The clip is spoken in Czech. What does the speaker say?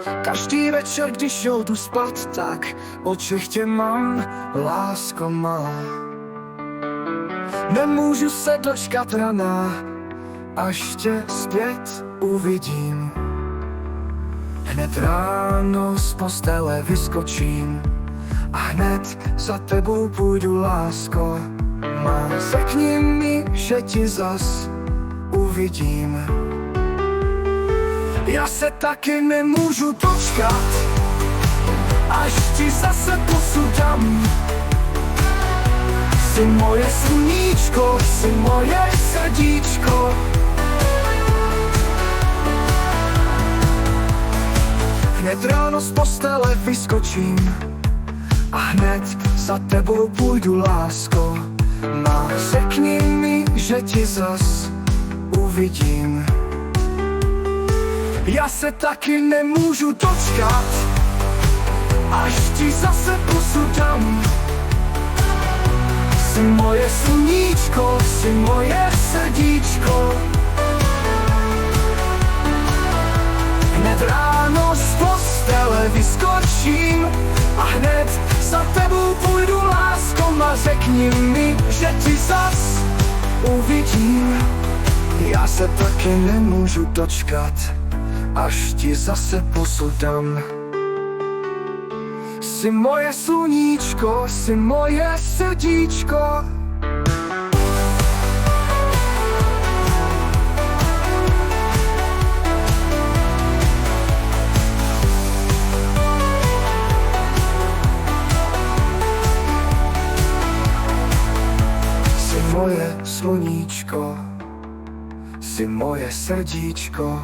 Každý večer, když jdu spát, tak očích tě mám, lásko má. Nemůžu se dočkat rana, až tě zpět uvidím. Hned ráno z postele vyskočím a hned za tebou půjdu, lásko má. Řekni mi, že ti zas uvidím. Já se taky nemůžu dočkat, až ti zase pusu dám. Jsi moje sluníčko, jsi moje srdíčko. Hned ráno z postele vyskočím a hned za tebou půjdu, lásko má. Řekni mi, že ti zas uvidím. Já se taky nemůžu dočkat, až ti zase pusu dám. Jsi moje sluníčko, jsi moje srdíčko. Hned ráno z postele vyskočím a hned za tebou půjdu, lásko má. Řekni mi, že ti zas uvidím. Já se taky nemůžu dočkat, až ti zase pusu dám. Jsi moje sluníčko, jsi moje srdíčko. Jsi moje sluníčko, jsi moje srdíčko.